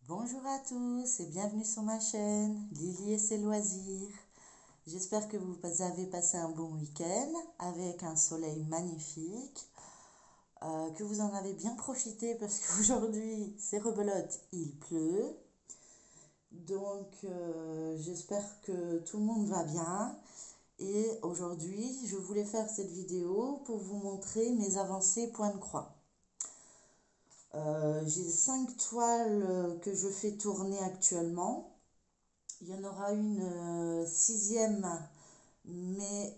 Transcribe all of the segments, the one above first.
Bonjour à tous et bienvenue sur ma chaîne Lily et ses loisirs. J'espère que vous avez passé un bon week-end avec un soleil magnifique, que vous en avez bien profité parce qu'aujourd'hui c'est rebelote, il pleut. Donc j'espère que tout le monde va bien. Et aujourd'hui je voulais faire cette vidéo pour vous montrer mes avancées point de croix. J'ai 5 toiles que je fais tourner actuellement. Il y en aura une sixième, mais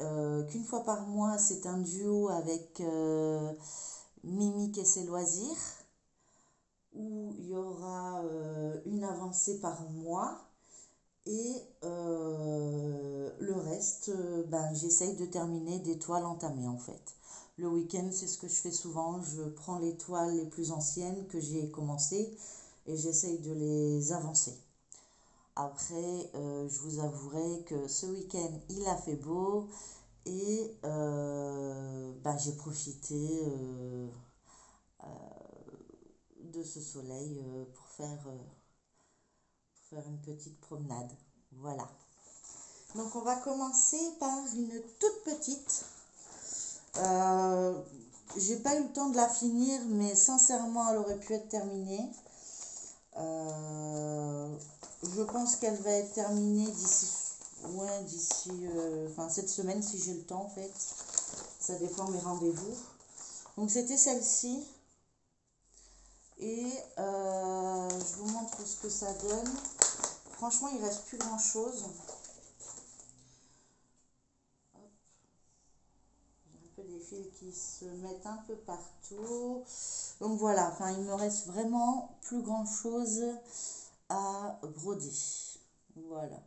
qu'une fois par mois, c'est un duo avec Mimique et ses loisirs, où il y aura une avancée par mois. Et le reste, j'essaye de terminer des toiles entamées en fait. Le week-end, c'est ce que je fais souvent. Je prends les toiles les plus anciennes que j'ai commencées et j'essaye de les avancer. Après, je vous avouerai que ce week-end, il a fait beau et j'ai profité de ce soleil pour faire une petite promenade. Voilà. Donc, on va commencer par une toute petite. Euh, j'ai pas eu le temps de la finir, mais sincèrement, elle aurait pu être terminée. Euh, je pense qu'elle va être terminée d'ici cette semaine si j'ai le temps en fait. Ça dépend mes rendez-vous. Donc c'était celle-ci. Et je vous montre ce que ça donne. Franchement, il reste plus grand-chose. J'ai un peu des fils qui se mettent un peu partout. Donc voilà, enfin il me reste vraiment plus grand-chose à broder. Voilà.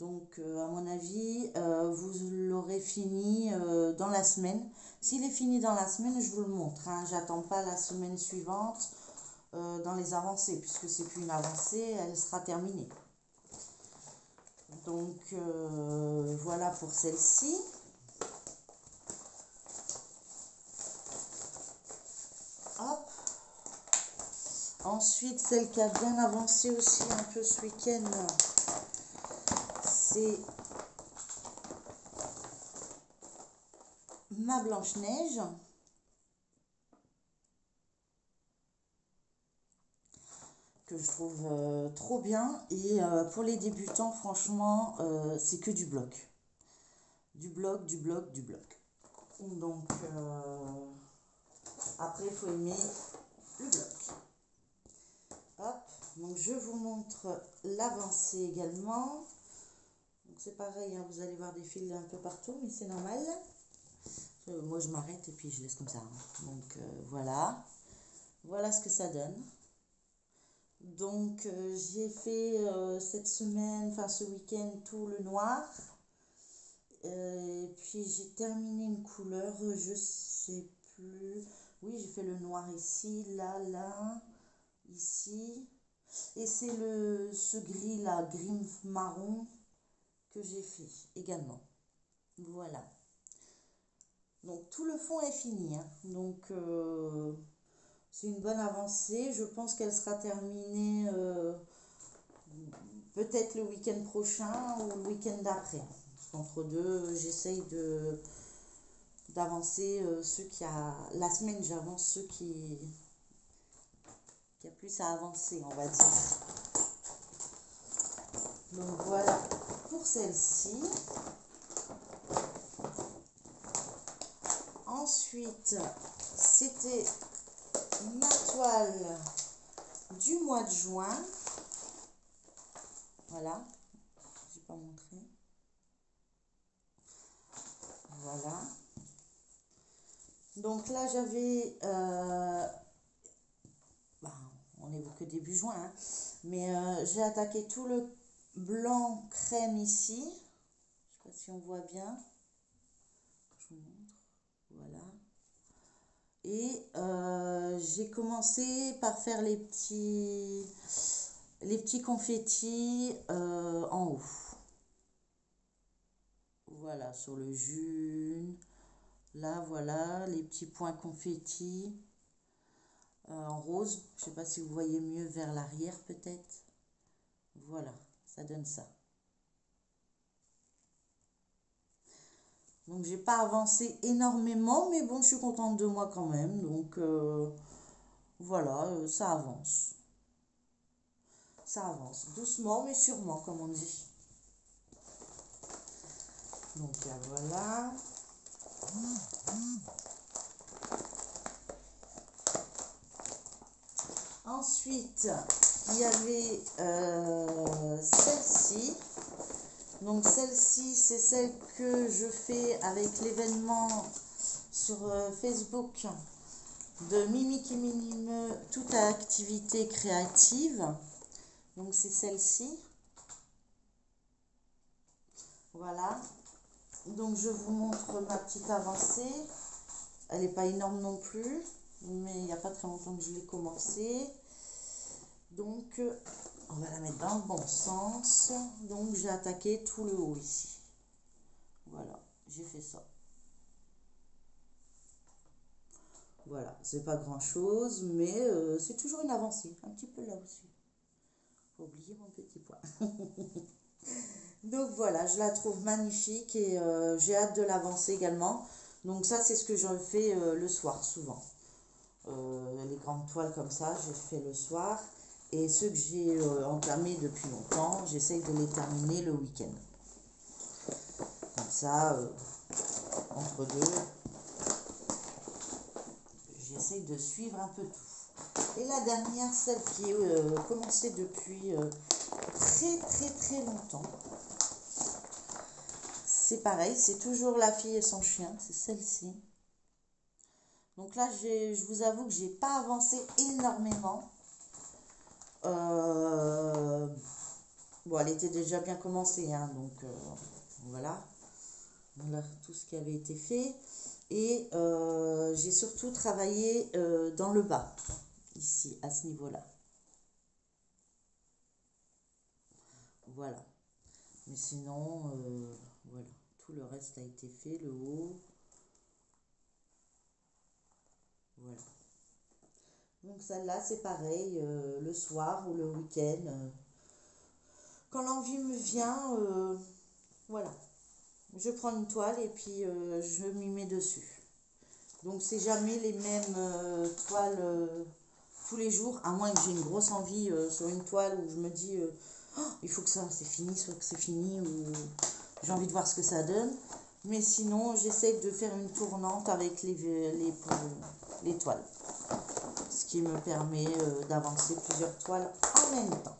Donc, à mon avis, vous l'aurez fini dans la semaine. S'il est fini dans la semaine, je vous le montre. Hein. J'attends pas la semaine suivante dans les avancées, puisque c'est plus une avancée, elle sera terminée. Donc, voilà pour celle-ci. Hop. Ensuite, celle qui a bien avancé aussi un peu ce week-end, c'est ma Blanche-Neige. Que je trouve trop bien. Et pour les débutants, franchement, c'est que du bloc. Du bloc, du bloc, du bloc. Donc, après, il faut aimer le bloc. Hop, donc je vous montre l'avancée également. Donc c'est pareil, hein, vous allez voir des fils un peu partout, mais c'est normal. Moi, je m'arrête et puis je laisse comme ça. Hein. Donc, voilà. Voilà ce que ça donne. Donc j'ai fait cette semaine, enfin ce week-end, tout le noir. Et puis j'ai terminé une couleur, je sais plus. Oui, j'ai fait le noir ici, là, là, ici. Et c'est ce gris là, gris marron que j'ai fait également. Voilà. Donc tout le fond est fini. Hein. Donc c'est une bonne avancée. Je pense qu'elle sera terminée peut-être le week-end prochain ou le week-end d'après. Entre deux, j'essaye d'avancer ceux qui a la semaine, j'avance ceux qui a plus à avancer, on va dire. Donc voilà pour celle-ci. Ensuite, c'était ma toile du mois de juin. Voilà, je n'ai pas montré. Voilà. Donc là, j'avais on n'est que début juin, hein, mais j'ai attaqué tout le blanc crème ici. Je ne sais pas si on voit bien. Je vous montre. Voilà. Et j'ai commencé par faire les petits confettis en haut. Voilà, sur le jus. Là, voilà, les petits points confettis. en rose. Je sais pas si vous voyez mieux vers l'arrière peut-être. Voilà, ça donne ça. Donc j'ai pas avancé énormément, mais bon, je suis contente de moi quand même. Donc voilà, ça avance. Ça avance, doucement mais sûrement, comme on dit. Donc là, voilà. Ensuite, il y avait celle-ci. Donc celle-ci, c'est celle que je fais avec l'événement sur Facebook de Mimi qui minime toute activité créative. Donc c'est celle-ci. Voilà. Donc je vous montre ma petite avancée. Elle n'est pas énorme non plus, mais il n'y a pas très longtemps que je l'ai commencé. Donc on va la mettre dans le bon sens. Donc j'ai attaqué tout le haut ici. Voilà, j'ai fait ça. Voilà, c'est pas grand chose, mais c'est toujours une avancée. Un petit peu là aussi. Faut oublier mon petit point. Donc voilà, je la trouve magnifique et j'ai hâte de l'avancer également. Donc ça, c'est ce que je fais le soir souvent. Les grandes toiles comme ça, je fais le soir. Et ceux que j'ai entamés depuis longtemps, j'essaye de les terminer le week-end. Comme ça, entre deux, j'essaye de suivre un peu tout. Et la dernière, celle qui est commencée depuis très longtemps. C'est pareil, c'est toujours la fille et son chien, c'est celle-ci. Donc là, je vous avoue que j'ai pas avancé énormément. Bon, elle était déjà bien commencée, hein, donc voilà. Voilà tout ce qui avait été fait. Et j'ai surtout travaillé dans le bas, ici, à ce niveau-là. Voilà. Mais sinon, voilà, tout le reste a été fait, le haut. Voilà. Donc celle-là, c'est pareil, le soir ou le week-end. Quand l'envie me vient, voilà. Je prends une toile et puis je m'y mets dessus. Donc c'est jamais les mêmes toiles tous les jours, à moins que j'ai une grosse envie sur une toile où je me dis oh, il faut que ça c'est fini, soit que c'est fini, ou j'ai envie de voir ce que ça donne. Mais sinon, j'essaie de faire une tournante avec les toiles. Ce qui me permet d'avancer plusieurs toiles en même temps.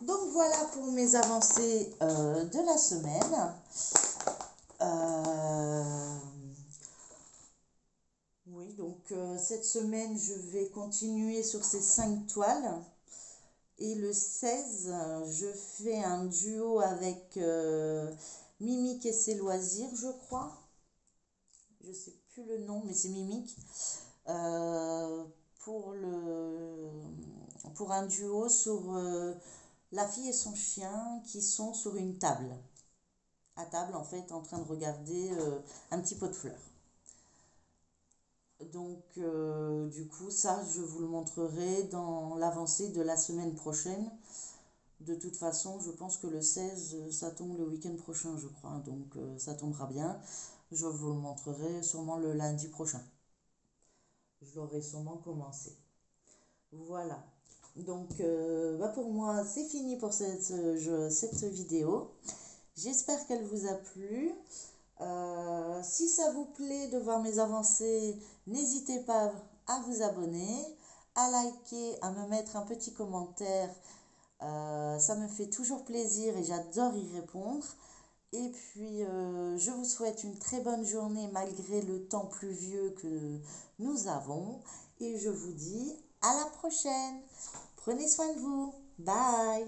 Donc voilà pour mes avancées de la semaine. Oui, donc cette semaine, je vais continuer sur ces 5 toiles. Et le 16, je fais un duo avec Mimique et ses loisirs, je crois. Je ne sais plus le nom, mais c'est Mimique. Pour un duo sur la fille et son chien qui sont sur une table. À table, en fait, en train de regarder un petit pot de fleurs. Donc, du coup, ça, je vous le montrerai dans l'avancée de la semaine prochaine. De toute façon, je pense que le 16, ça tombe le week-end prochain, je crois. Donc, ça tombera bien. Je vous le montrerai sûrement le lundi prochain. Je l'aurai sûrement commencé. Voilà. Donc, pour moi, c'est fini pour cette vidéo. J'espère qu'elle vous a plu. Si ça vous plaît de voir mes avancées, n'hésitez pas à vous abonner, à liker, à me mettre un petit commentaire. Ça me fait toujours plaisir et j'adore y répondre. Et puis, je vous souhaite une très bonne journée malgré le temps pluvieux que nous avons. Et je vous dis à la prochaine. Prenez soin de vous. Bye.